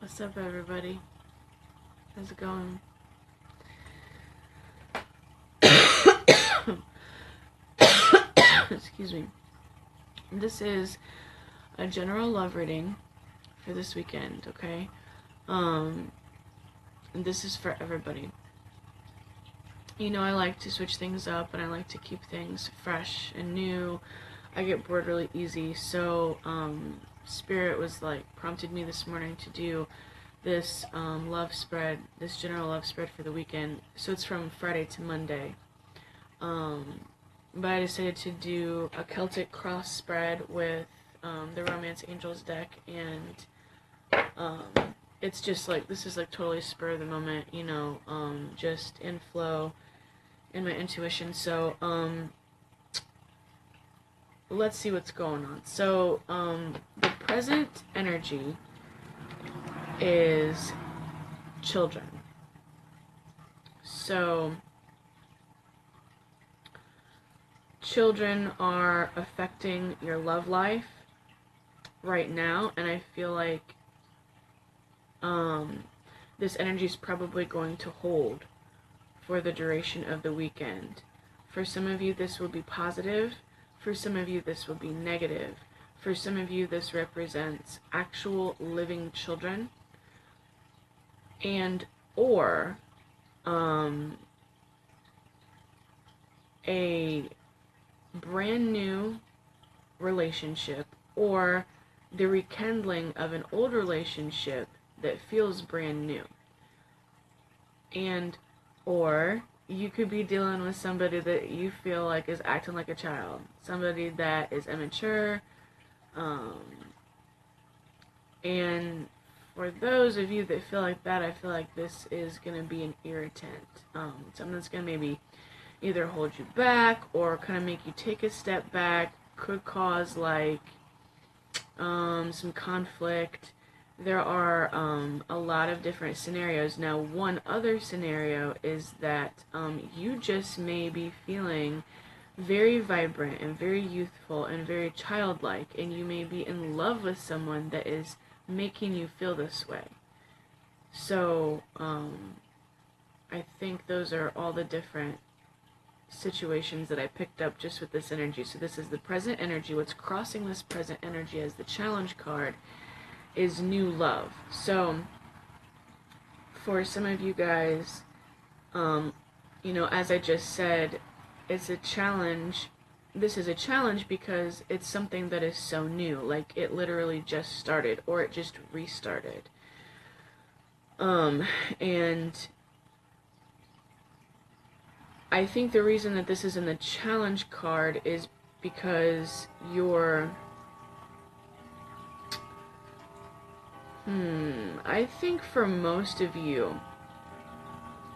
What's up, everybody? How's it going? Excuse me. This is a general love reading for this weekend, okay? And this is for everybody. You know, I like to switch things up and I like to keep things fresh and new. I get bored really easy, so Spirit was prompted me this morning to do this love spread, this general love spread for the weekend. So it's from Friday to Monday. But I decided to do a Celtic cross spread with the Romance Angels deck, and it's just this is totally spur of the moment, you know, just in flow, in my intuition. So let's see what's going on. So the present energy is children. So children are affecting your love life right now, and I feel like this energy is probably going to hold for the duration of the weekend. For some of you, this will be positive. For some of you, this will be negative. For some of you, this represents actual living children and or a brand new relationship, or the rekindling of an old relationship that feels brand new. And or you could be dealing with somebody that you feel like is acting like a child, somebody that is immature, and for those of you that feel like that, I feel like this is going to be an irritant, something that's going to maybe either hold you back or kind of make you take a step back, could cause some conflict. There are a lot of different scenarios. Now, one other scenario is that you just may be feeling very vibrant and very youthful and very childlike, and you may be in love with someone that is making you feel this way. So I think those are all the different situations that I picked up just with this energy. So this is the present energy. What's crossing this present energy as the challenge card is new love. So for some of you guys, you know, as I just said, it's a challenge. This is a challenge because it's something that is so new, like it literally just started or it just restarted. And I think the reason that this is in the challenge card is because you're I think for most of you,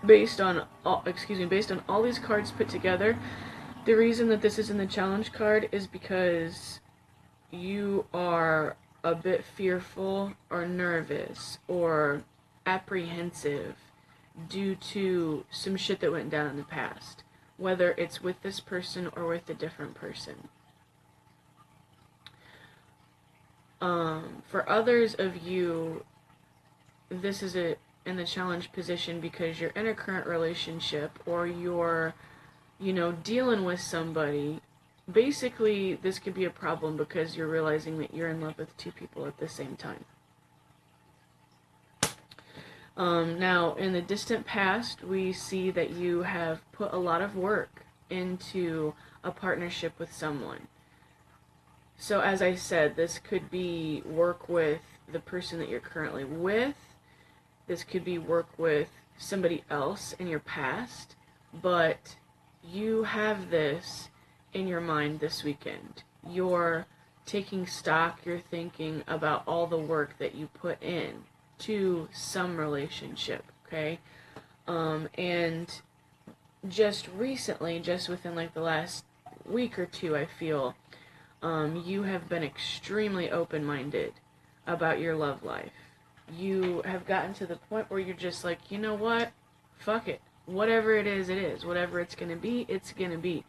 based on all these cards put together, the reason that this is in the challenge card is because you are a bit fearful or nervous or apprehensive due to some shit that went down in the past, whether it's with this person or with a different person. For others of you, this is in the challenge position because you're in a current relationship or you're, you know, dealing with somebody. Basically, this could be a problem because you're realizing that you're in love with two people at the same time. Now, in the distant past, we see that you have put a lot of work into a partnership with someone. So as I said, this could be work with the person that you're currently with. This could be work with somebody else in your past. But you have this in your mind this weekend. You're taking stock, you're thinking about all the work that you put in to some relationship, okay? And just recently, just within the last week or two, I feel you have been extremely open-minded about your love life. You have gotten to the point where you're just like, you know what? Fuck it. Whatever it is, it is. Whatever it's gonna be, it's gonna be.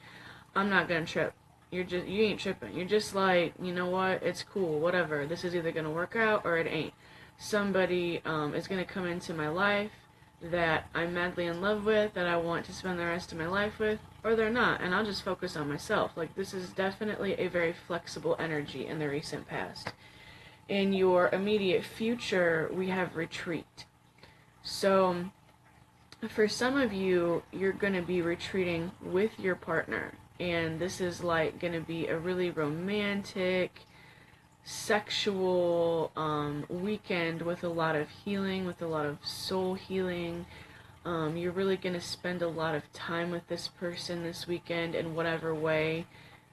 I'm not gonna trip. You ain't tripping. You're just like, you know what? It's cool. Whatever. This is either gonna work out or it ain't. somebody is going to come into my life that I'm madly in love with, that I want to spend the rest of my life with, or they're not, and I'll just focus on myself. Like, this is definitely a very flexible energy in the recent past. In your immediate future, we have retreat. So, for some of you, you're going to be retreating with your partner, and this is like going to be a really romantic, sexual weekend with a lot of healing, with a lot of soul healing. You're really going to spend a lot of time with this person this weekend in whatever way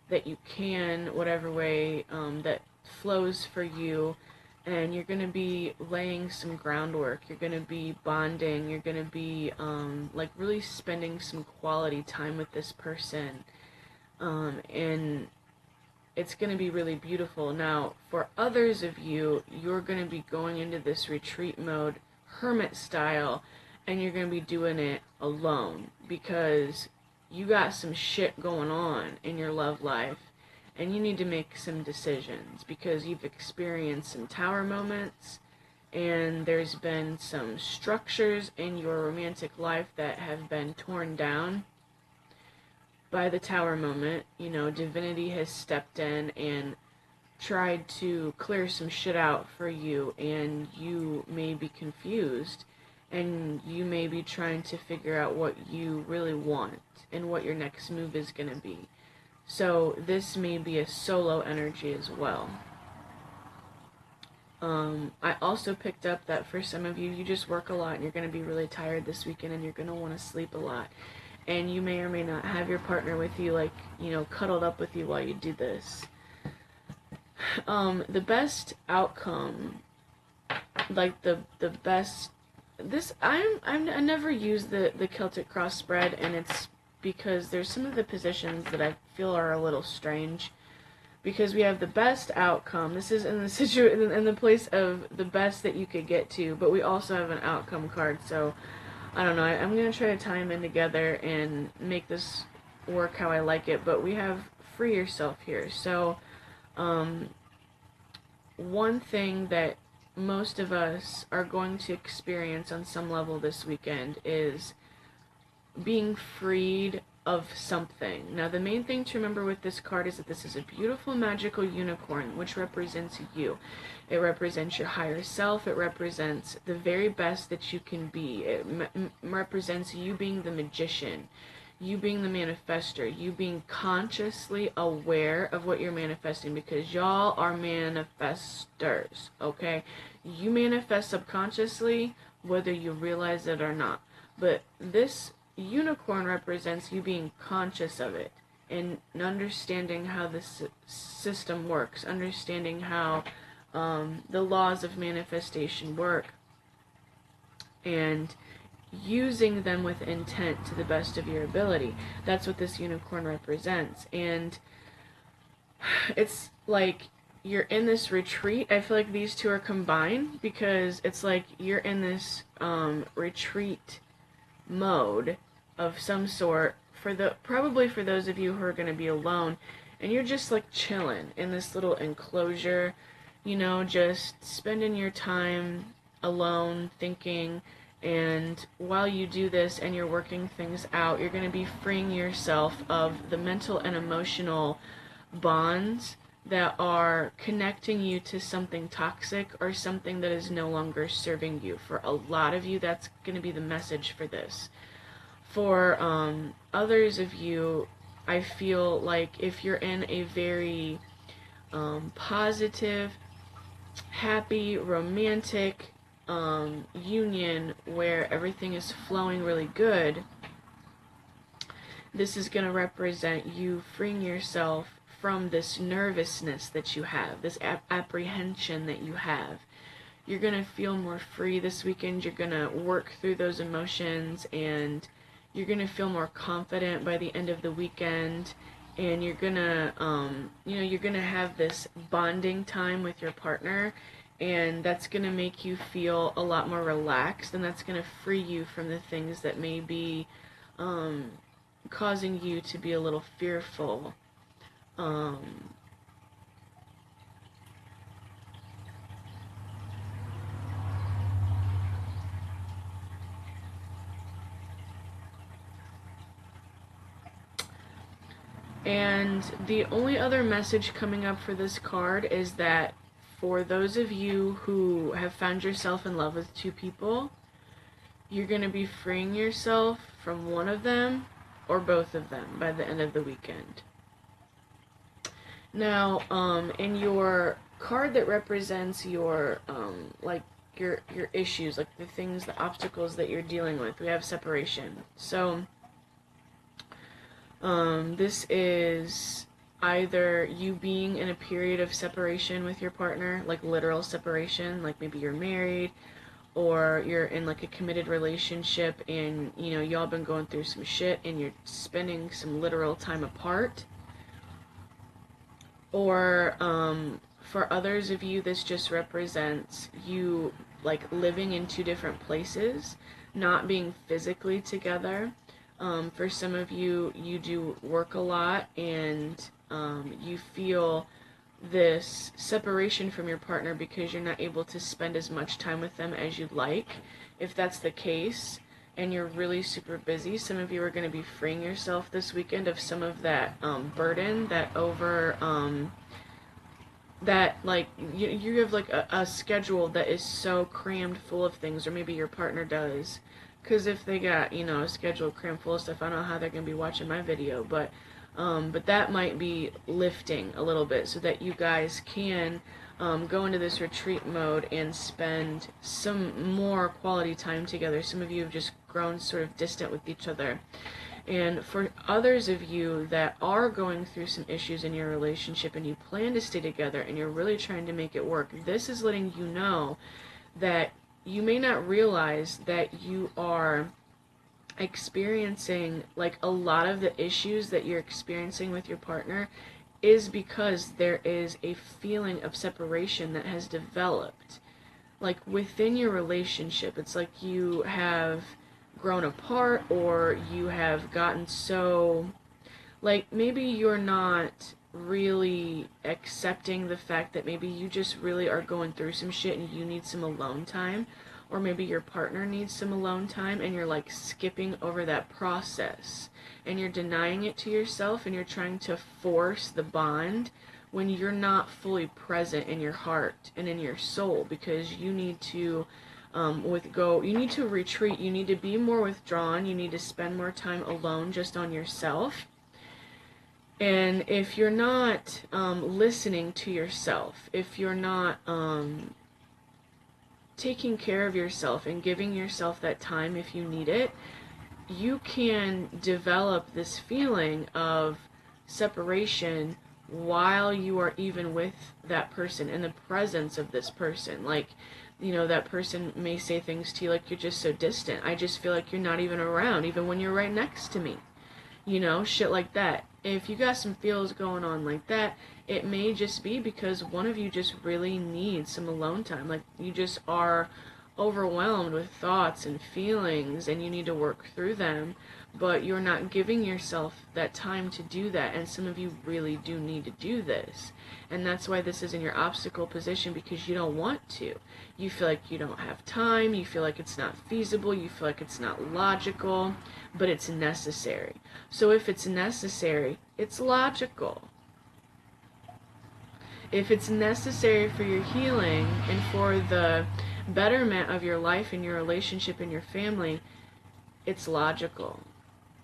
that you can, whatever way that flows for you. And you're going to be laying some groundwork. You're going to be bonding. You're going to be like really spending some quality time with this person. And it's going to be really beautiful. Now, for others of you, you're going to be going into this retreat mode, hermit style, and you're going to be doing it alone because you got some shit going on in your love life, and you need to make some decisions because you've experienced some tower moments, and there's been some structures in your romantic life that have been torn down by the tower moment. You know, divinity has stepped in and tried to clear some shit out for you, and you may be confused, and you may be trying to figure out what you really want and what your next move is going to be. So this may be a solo energy as well. I also picked up that for some of you, you just work a lot and you're going to be really tired this weekend and you're going to want to sleep a lot. And you may or may not have your partner with you, like, you know, cuddled up with you while you do this. The best outcome, like the best, this, I never use the Celtic cross spread, and it's because there's some of the positions that I feel are a little strange. Because we have the best outcome. This is in the in the place of the best that you could get to, but we also have an outcome card. So I don't know. I'm gonna try to tie them in together and make this work how I like it. But we have free yourself here. So one thing that most of us are going to experience on some level this weekend is being freed of something. Now, the main thing to remember with this card is that this is a beautiful magical unicorn, which represents you. It represents your higher self. It represents the very best that you can be. It represents you being the magician, you being the manifester, you being consciously aware of what you're manifesting, because y'all are manifestors, okay? You manifest subconsciously, whether you realize it or not. But this unicorn represents you being conscious of it and understanding how this system works, understanding how the laws of manifestation work, and using them with intent to the best of your ability. That's what this unicorn represents. And it's like you're in this retreat. I feel like these two are combined because it's like you're in this retreat mode of some sort, probably for those of you who are going to be alone, and you're just like chilling in this little enclosure, you know, just spending your time alone thinking. And while you do this and you're working things out, you're going to be freeing yourself of the mental and emotional bonds that are connecting you to something toxic or something that is no longer serving you. For a lot of you, that's going to be the message for this. For others of you, I feel like if you're in a very positive, happy, romantic union where everything is flowing really good, this is going to represent you freeing yourself from this nervousness that you have, this apprehension that you have. You're going to feel more free this weekend. You're going to work through those emotions, and you're going to feel more confident by the end of the weekend, and you're going to, you're going to have this bonding time with your partner, and that's going to make you feel a lot more relaxed, and that's going to free you from the things that may be causing you to be a little fearful. And the only other message coming up for this card is that for those of you who have found yourself in love with two people, you're going to be freeing yourself from one of them or both of them by the end of the weekend. Now, in your card that represents your, like, your issues, like the things, the obstacles that you're dealing with, we have separation. So, this is either you being in a period of separation with your partner, like literal separation, like maybe you're married, or you're in like a committed relationship and, you know, y'all been going through some shit and you're spending some literal time apart. Or, for others of you, this just represents you, like, living in two different places, not being physically together. For some of you, you do work a lot and you feel this separation from your partner because you're not able to spend as much time with them as you'd like. If that's the case and you're really super busy, some of you are going to be freeing yourself this weekend of some of that burden, that that, like, you have like a schedule that is so crammed full of things, or maybe your partner does. Because if they got, you know, a schedule crammed full of stuff, I don't know how they're going to be watching my video, but that might be lifting a little bit so that you guys can go into this retreat mode and spend some more quality time together. Some of you have just grown sort of distant with each other. And for others of you that are going through some issues in your relationship and you plan to stay together and you're really trying to make it work, this is letting you know that you may not realize that you are experiencing, like, a lot of the issues that you're experiencing with your partner is because there is a feeling of separation that has developed, like, within your relationship. It's like you have grown apart, or you have gotten so, like, maybe you're not really accepting the fact that maybe you just really are going through some shit and you need some alone time, or maybe your partner needs some alone time and you're like skipping over that process and you're denying it to yourself and you're trying to force the bond when you're not fully present in your heart and in your soul, because you need to you need to retreat, you need to be more withdrawn, you need to spend more time alone just on yourself. And if you're not listening to yourself, if you're not taking care of yourself and giving yourself that time if you need it, you can develop this feeling of separation while you are even with that person, in the presence of this person. Like, you know, that person may say things to you like, you're just so distant. I just feel like you're not even around, even when you're right next to me. You know, shit like that. If you got some feels going on like that, it may just be because one of you just really needs some alone time. Like, you just are overwhelmed with thoughts and feelings and you need to work through them, but you're not giving yourself that time to do that. And some of you really do need to do this. And that's why this is in your obstacle position, because you don't want to. You feel like you don't have time, you feel like it's not feasible, you feel like it's not logical, but it's necessary. So if it's necessary, it's logical. If it's necessary for your healing and for the betterment of your life and your relationship and your family, it's logical.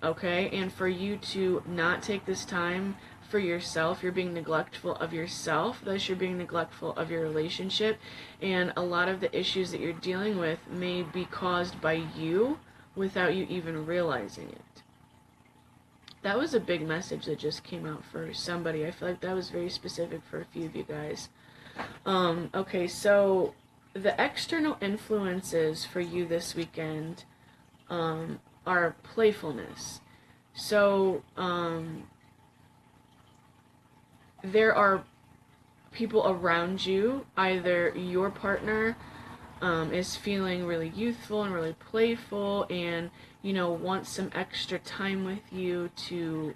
Okay? And for you to not take this time for yourself, you're being neglectful of yourself, thus you're being neglectful of your relationship, and a lot of the issues that you're dealing with may be caused by you without you even realizing it. That was a big message that just came out for somebody. I feel like that was very specific for a few of you guys. Okay, so the external influences for you this weekend are playfulness. So there are people around you, either your partner is feeling really youthful and really playful and, you know, wants some extra time with you to,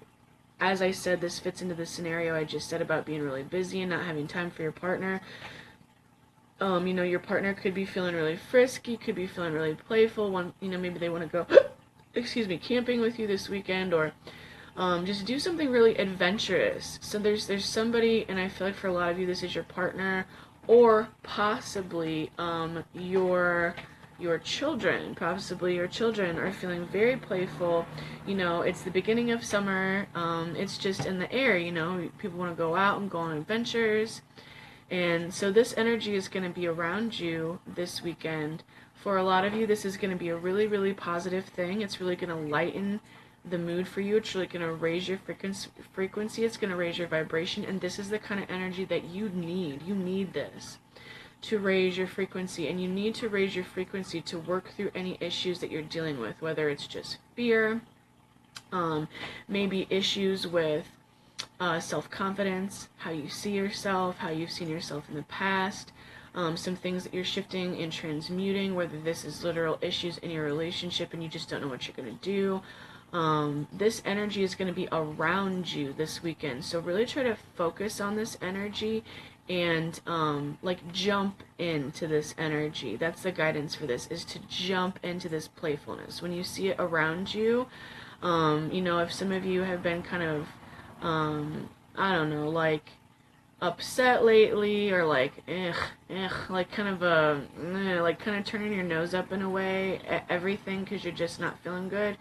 as I said, this fits into the scenario I just said about being really busy and not having time for your partner. You know, your partner could be feeling really frisky, could be feeling really playful, maybe they want to go, excuse me, camping with you this weekend, or Just do something really adventurous. So there's somebody, and I feel like for a lot of you, this is your partner, or possibly your children. Possibly your children are feeling very playful. You know, it's the beginning of summer. It's just in the air. You know, people want to go out and go on adventures. And so this energy is going to be around you this weekend. For a lot of you, this is going to be a really, really positive thing. It's really going to lighten the mood for you. It's really going to raise your frequency. It's going to raise your vibration. And this is the kind of energy that you need. You need this to raise your frequency. And you need to raise your frequency to work through any issues that you're dealing with, whether it's just fear, maybe issues with self-confidence, how you see yourself, how you've seen yourself in the past, some things that you're shifting and transmuting, whether this is literal issues in your relationship and you just don't know what you're going to do. This energy is going to be around you this weekend. So really try to focus on this energy and like jump into this energy. That's the guidance for this, is to jump into this playfulness. When you see it around you, you know, if some of you have been kind of I don't know, like upset lately, or like like kind of like kind of turning your nose up in a way at everything because you're just not feeling good.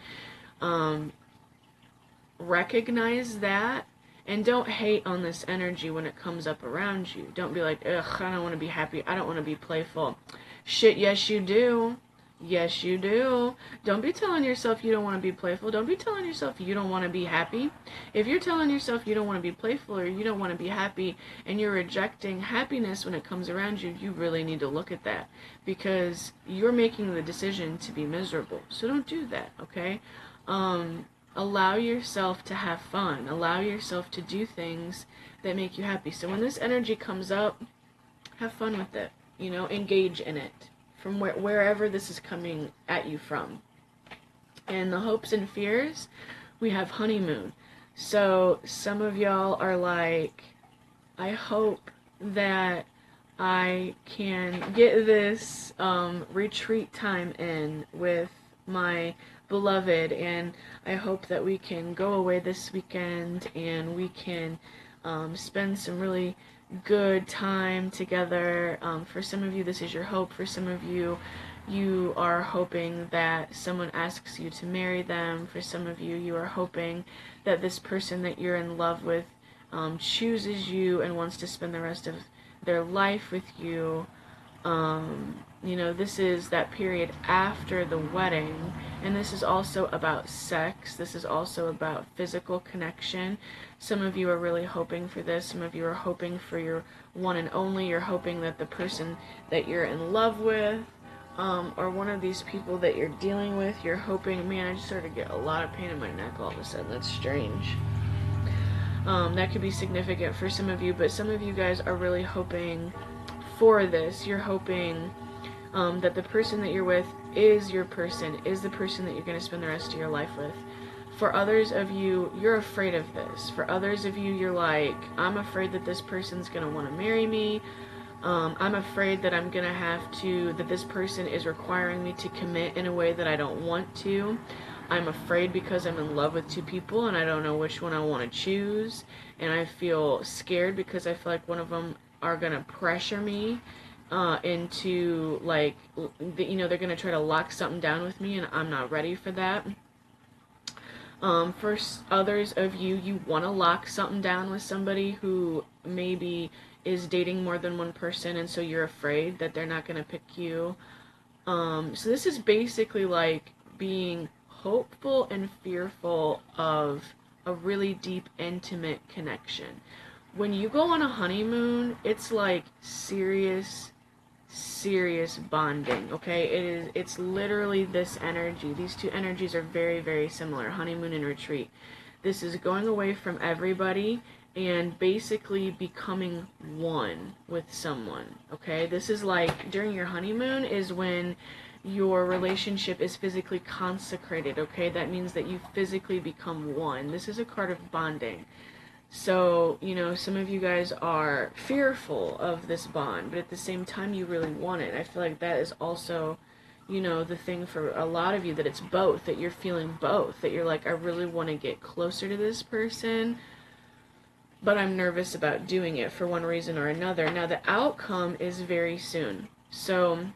Recognize that and don't hate on this energy when it comes up around you. Don't be like, ugh, I don't want to be happy, I don't want to be playful. Shit, yes you do. Yes, you do. Don't be telling yourself you don't want to be playful. Don't be telling yourself you don't want to be happy. If you're telling yourself you don't want to be playful or you don't want to be happy and you're rejecting happiness when it comes around you, you really need to look at that, because you're making the decision to be miserable. So don't do that, okay? Allow yourself to have fun. Allow yourself to do things that make you happy. So when this energy comes up, have fun with it. You know, engage in it from wherever this is coming at you from. And the hopes and fears, we have honeymoon. So some of y'all are like, I hope that I can get this retreat time in with my beloved, and I hope that we can go away this weekend and we can spend some really good time together. For some of you, this is your hope. For some of you, you are hoping that someone asks you to marry them. For some of you, you are hoping that this person that you're in love with chooses you and wants to spend the rest of their life with you. You know, this is that period after the wedding, and this is also about sex. This is also about physical connection. Some of you are really hoping for this. Some of you are hoping for your one and only. You're hoping that the person that you're in love with, or one of these people that you're dealing with, you're hoping, man, I just started to get a lot of pain in my neck all of a sudden. That's strange. That could be significant for some of you, but some of you guys are really hoping for this. You're hoping that the person that you're with is your person, is the person that you're going to spend the rest of your life with. For others of you, you're afraid of this. For others of you, you're like, I'm afraid that this person's going to want to marry me. I'm afraid that I'm going to have to, that this person is requiring me to commit in a way that I don't want to. I'm afraid because I'm in love with two people and I don't know which one I want to choose. And I feel scared because I feel like one of them are going to pressure me into, like, you know, they're going to try to lock something down with me, and I'm not ready for that. For others of you, you want to lock something down with somebody who maybe is dating more than one person, and so you're afraid that they're not going to pick you. So this is basically like being hopeful and fearful of a really deep, intimate connection. When you go on a honeymoon, it's like serious bonding, okay? It's literally this energy. These two energies are very, very similar, honeymoon and retreat. This is going away from everybody and basically becoming one with someone, okay? This is like, during your honeymoon is when your relationship is physically consecrated, okay? That means that you physically become one. This is a card of bonding. So, you know, some of you guys are fearful of this bond, but at the same time you really want it. I feel like that is also, you know, the thing for a lot of you, that it's both, that you're feeling both, that you're like, I really want to get closer to this person, but I'm nervous about doing it for one reason or another. Now, the outcome is very soon. So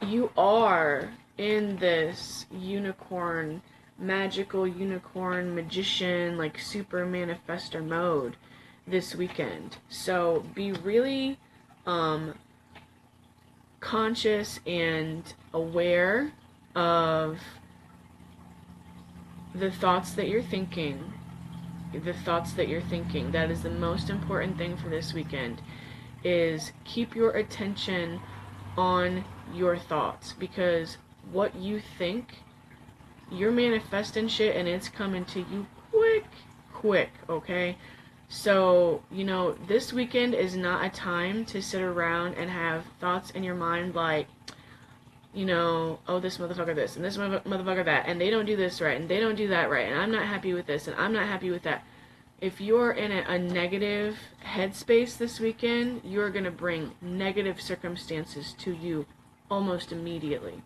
you are in this unicorn, magical unicorn, magician, like super manifestor mode this weekend. So be really conscious and aware of the thoughts that you're thinking. That is the most important thing for this weekend, is keep your attention on your thoughts, because what you think, you're manifesting shit and it's coming to you quick, okay? So, you know, this weekend is not a time to sit around and have thoughts in your mind like, you know, oh, this motherfucker this, and this motherfucker that, and they don't do this right, and they don't do that right, and I'm not happy with this, and I'm not happy with that. If you're in a negative headspace this weekend, you're going to bring negative circumstances to you almost immediately.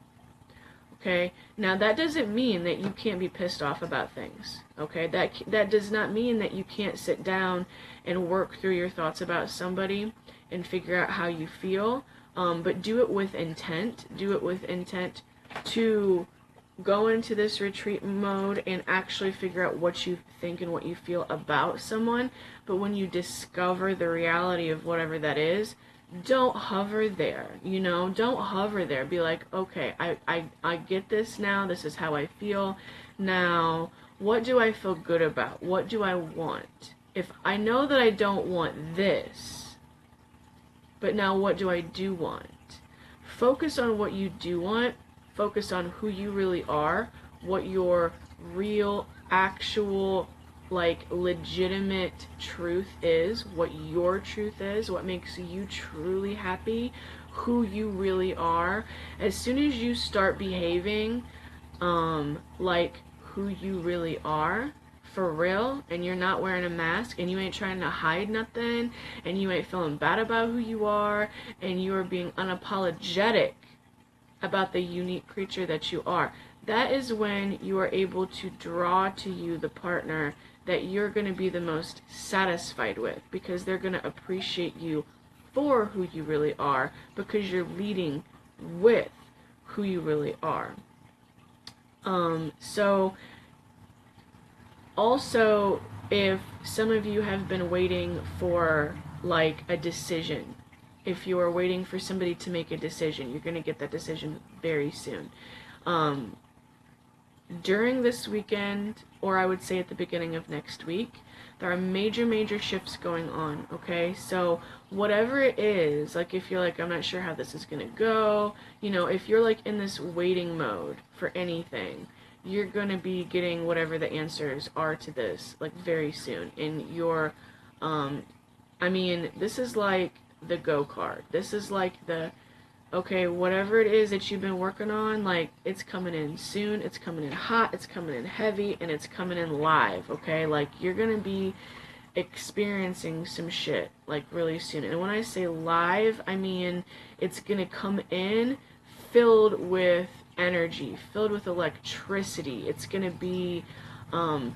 Okay? Now, that doesn't mean that you can't be pissed off about things. Okay? That does not mean that you can't sit down and work through your thoughts about somebody and figure out how you feel. But do it with intent. Do it with intent to go into this retreat mode and actually figure out what you think and what you feel about someone. But when you discover the reality of whatever that is, don't hover there, you know, don't hover there. Be like, okay, I get this now. This is how I feel. Now, what do I feel good about? What do I want? If I know that I don't want this, but now what do I do want? Focus on what you do want. Focus on who you really are, what your real, actual, like, legitimate truth is, what your truth is, what makes you truly happy, who you really are. As soon as you start behaving like who you really are, for real, and you're not wearing a mask, and you ain't trying to hide nothing, and you ain't feeling bad about who you are, and you are being unapologetic about the unique creature that you are, that is when you are able to draw to you the partner that you're going to be the most satisfied with, because they're going to appreciate you for who you really are, because you're leading with who you really are. So also, if some of you have been waiting for like a decision, if you are waiting for somebody to make a decision, you're going to get that decision very soon. During this weekend, or I would say at the beginning of next week, there are major shifts going on, okay? So whatever it is, like if you're like, I'm not sure how this is going to go, you know, if you're like in this waiting mode for anything, you're going to be getting whatever the answers are to this, like very soon. And you're, I mean, this is like the go card. This is like the, okay, whatever it is that you've been working on, like, it's coming in soon, it's coming in hot, it's coming in heavy, and it's coming in live, okay? Like, you're gonna be experiencing some shit, like, really soon. And when I say live, I mean it's gonna come in filled with energy, filled with electricity. It's gonna be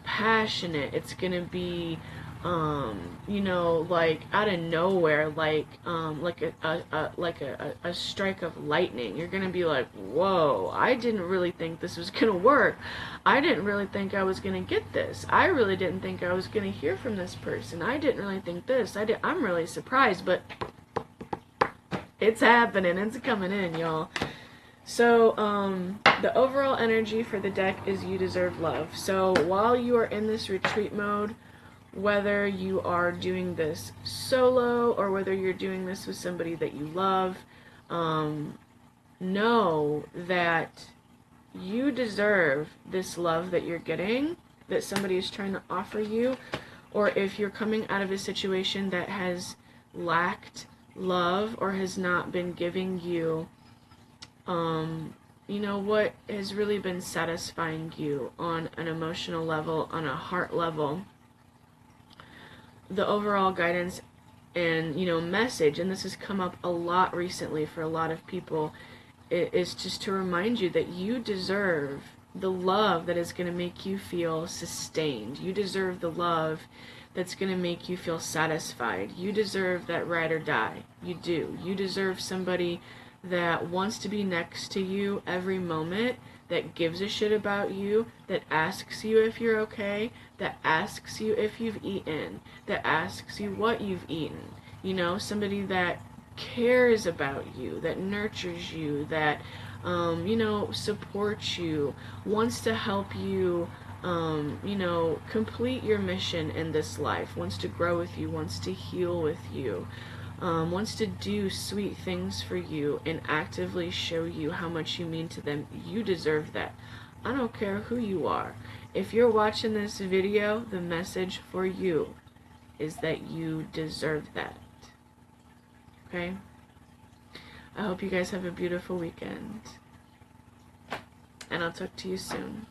passionate. It's gonna be you know, like out of nowhere, like a strike of lightning. You're gonna be like, whoa, I didn't really think this was gonna work. I didn't really think I was gonna get this. I really didn't think I was gonna hear from this person. I didn't really think this. I'm really surprised, but it's happening. It's coming in, y'all. So, the overall energy for the deck is you deserve love. So while you are in this retreat mode, whether you are doing this solo or whether you're doing this with somebody that you love, know that you deserve this love that you're getting, that somebody is trying to offer you. Or if you're coming out of a situation that has lacked love or has not been giving you, you know, what has really been satisfying you on an emotional level, on a heart level, the overall guidance and, you know, message, and this has come up a lot recently for a lot of people, is just to remind you that you deserve the love that is going to make you feel sustained. You deserve the love that's going to make you feel satisfied. You deserve that ride or die. You do. You deserve somebody that wants to be next to you every moment, that gives a shit about you, that asks you if you're okay, that asks you if you've eaten, that asks you what you've eaten. You know, somebody that cares about you, that nurtures you, that, you know, supports you, wants to help you, you know, complete your mission in this life, wants to grow with you, wants to heal with you, wants to do sweet things for you and actively show you how much you mean to them. You deserve that. I don't care who you are. If you're watching this video, the message for you is that you deserve that. Okay? I hope you guys have a beautiful weekend. And I'll talk to you soon.